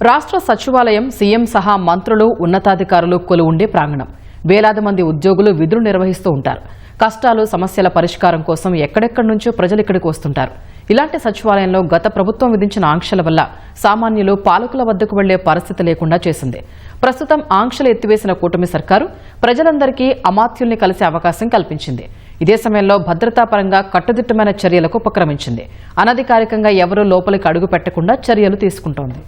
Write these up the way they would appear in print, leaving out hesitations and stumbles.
రాష్ట్ర సచివాలయం సీఎం సహా మంత్రులు ఉన్నతాధికారులు కొలువుండే ప్రాంగణం. వేలాది మంది ఉద్యోగులు విధులు నిర్వహిస్తూ ఉంటారు. కష్టాలు సమస్యల పరిష్కారం కోసం ఎక్కడెక్కడి నుంచో ప్రజలు ఇక్కడికి వస్తుంటారు. ఇలాంటి సచివాలయంలో గత ప్రభుత్వం విధించిన ఆంక్షల వల్ల సామాన్యులు పాలకుల వద్దకు వెళ్లే పరిస్థితి లేకుండా చేసింది. ప్రస్తుతం ఆంక్షలు ఎత్తివేసిన కూటమి సర్కారు ప్రజలందరికీ అమాత్యుల్ని కలిసే అవకాశం కల్పించింది. ఇదే సమయంలో భద్రతాపరంగా కట్టుదిట్టమైన చర్యలకు ఉపక్రమించింది. అనధికారికంగా ఎవరూ లోపలికి అడుగు పెట్టకుండా చర్యలు తీసుకుంటోంది.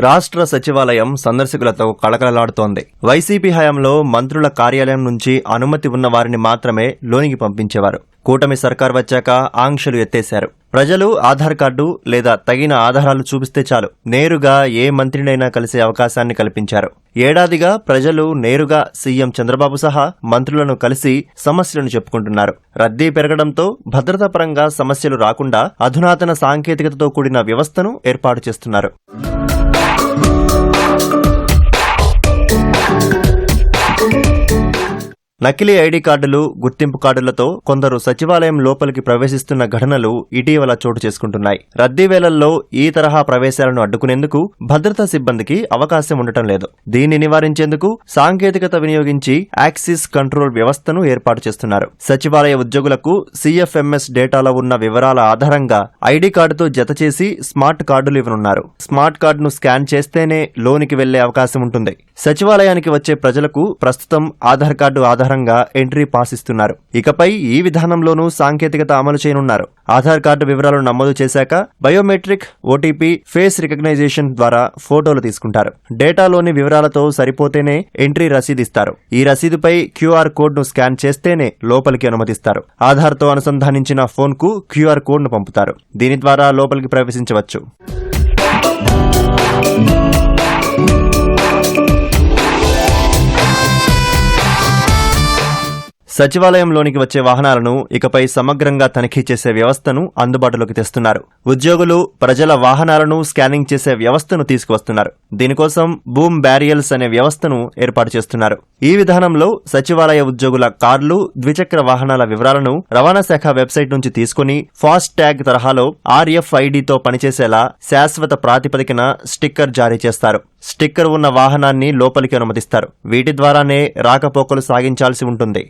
రాష్ట్ర సచివాలయం సందర్శకులతో కళకళలాడుతోంది. వైసీపీ హయాంలో మంత్రుల కార్యాలయం నుంచి అనుమతి ఉన్న వారిని మాత్రమే లోనికి పంపించేవారు. కూటమి సర్కార్ వచ్చాక ఆంక్షలు ఎత్తేశారు. ప్రజలు ఆధార్ కార్డు లేదా తగిన ఆధారాలు చూపిస్తే చాలు నేరుగా ఏ మంత్రినైనా కలిసే అవకాశాన్ని కల్పించారు. ఏడాదిగా ప్రజలు నేరుగా సీఎం చంద్రబాబు సహా మంత్రులను కలిసి సమస్యలను చెప్పుకుంటున్నారు. రద్దీ పెరగడంతో భద్రతాపరంగా సమస్యలు రాకుండా అధునాతన సాంకేతికతతో కూడిన వ్యవస్థను ఏర్పాటు చేస్తున్నారు. నకిలీ ఐడీ కార్డులు, గుర్తింపు కార్డులతో కొందరు సచివాలయం లోపలికి ప్రవేశిస్తున్న ఘటనలు ఇటీవల చోటు చేసుకుంటున్నాయి. రద్దీ వేళల్లో ఈ తరహా ప్రవేశాలను అడ్డుకునేందుకు భద్రతా సిబ్బందికి అవకాశం ఉండటం లేదు. దీన్ని నివారించేందుకు సాంకేతికత వినియోగించి యాక్సిస్ కంట్రోల్ వ్యవస్థను ఏర్పాటు చేస్తున్నారు. సచివాలయ ఉద్యోగులకు సిఎఫ్ఎంఎస్ డేటాలో ఉన్న వివరాల ఆధారంగా ఐడీ కార్డుతో జతచేసి స్మార్ట్ కార్డులు ఇవ్వనున్నారు. స్మార్ట్ కార్డును స్కాన్ చేస్తేనే లోనికి వెళ్లే అవకాశం ఉంటుంది. సచివాలయానికి వచ్చే ప్రజలకు ప్రస్తుతం ఆధార్ కార్డు ఆధారంగా ఎంట్రీ పాస్ ఇస్తున్నారు. ఇకపై ఈ విధానంలోనూ సాంకేతికత అమలు చేయనున్నారు. ఆధార్ కార్డు వివరాలను నమోదు చేశాక బయోమెట్రిక్, ఓటీపీ, ఫేస్ రికగ్నైజేషన్ ద్వారా ఫోటోలు తీసుకుంటారు. డేటాలోని వివరాలతో సరిపోతేనే ఎంట్రీ రసీదు ఇస్తారు. ఈ రసీదుపై క్యూఆర్ కోడ్ ను స్కాన్ చేస్తేనే లోపలికి అనుమతిస్తారు. ఆధార్తో అనుసంధానించిన ఫోన్ కు క్యూఆర్ కోడ్ ను పంపుతారు. దీని ద్వారా లోపలికి ప్రవేశించవచ్చు. సచివాలయంలోనికి వచ్చే వాహనాలను ఇకపై సమగ్రంగా తనిఖీ చేసే వ్యవస్థను అందుబాటులోకి తెస్తున్నారు. ఉద్యోగులు ప్రజల వాహనాలను స్కానింగ్ చేసే వ్యవస్థను తీసుకువస్తున్నారు. దీనికోసం బూమ్ బ్యారియల్స్ అనే వ్యవస్థను ఏర్పాటు చేస్తున్నారు. ఈ విధానంలో సచివాలయ ఉద్యోగుల కార్లు, ద్విచక్ర వాహనాల వివరాలను రవాణా శాఖ వెబ్సైట్ నుంచి తీసుకుని ఫాస్ట్ ట్యాగ్ తరహాలో RFIDతో పనిచేసేలా శాశ్వత ప్రాతిపదికన స్టిక్కర్ జారీ చేస్తారు. స్టిక్కర్ ఉన్న వాహనాన్ని లోపలికి అనుమతిస్తారు. వీటి ద్వారానే రాకపోకలు సాగించాల్సి ఉంటుంది.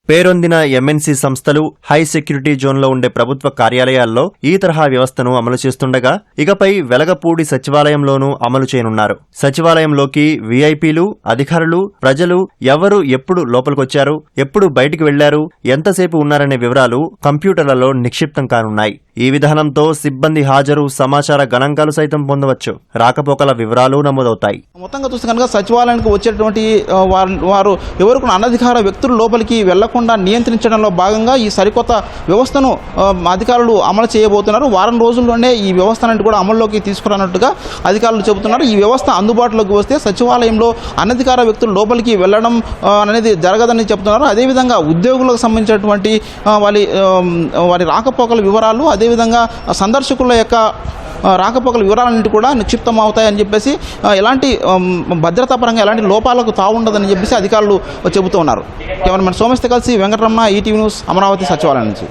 పేరొందిన ఎంఎన్సీ సంస్థలు, హై సెక్యూరిటీ జోన్లో ఉండే ప్రభుత్వ కార్యాలయాల్లో ఈ తరహా వ్యవస్థను అమలు చేస్తుండగా ఇకపై వెలగపూడి సచివాలయంలోనూ అమలు చేయనున్నారు. సచివాలయంలోకి వీఐపీలు, అధికారులు, ప్రజలు ఎవరు ఎప్పుడు లోపలికొచ్చారు, ఎప్పుడు బయటికి వెళ్లారు, ఎంతసేపు ఉన్నారనే వివరాలు కంప్యూటర్లలో నిక్షిప్తం కానున్నాయి. ఈ విధానంతో సిబ్బంది హాజరు, సమాచార గణాంకాలు సైతం పొందవచ్చు. రాకపోకల వివరాలు నమోదవుతాయి. మొత్తంగా చూస్తే కనుక సచివాలయానికి వచ్చేటువంటి వారు ఎవరికి అనధికార వ్యక్తులు లోపలికి వెళ్లకుండా నియంత్రించడంలో భాగంగా ఈ సరికొత్త వ్యవస్థను అధికారులు అమలు చేయబోతున్నారు. వారం రోజుల్లోనే ఈ వ్యవస్థను కూడా అమల్లోకి తీసుకురానట్టుగా అధికారులు చెబుతున్నారు. ఈ వ్యవస్థ అందుబాటులోకి వస్తే సచివాలయంలో అనధికార వ్యక్తులు లోపలికి వెళ్లడం అనేది జరగదని చెబుతున్నారు. అదేవిధంగా ఉద్యోగులకు సంబంధించినటువంటి వారి రాకపోకల వివరాలు, అదేవిధంగా సందర్శకుల యొక్క రాకపోకల వివరాలన్నింటి కూడా నిక్షిప్తం అవుతాయని చెప్పేసి ఎలాంటి భద్రతాపరంగా ఎలాంటి లోపాలకు తావుండదని చెప్పేసి అధికారులు చెబుతూ ఉన్నారు. కెమెరామెన్ సోమేష్తో కలిసి వెంకటరమణ, ఈటీవీ న్యూస్, అమరావతి సచివాలయం నుంచి.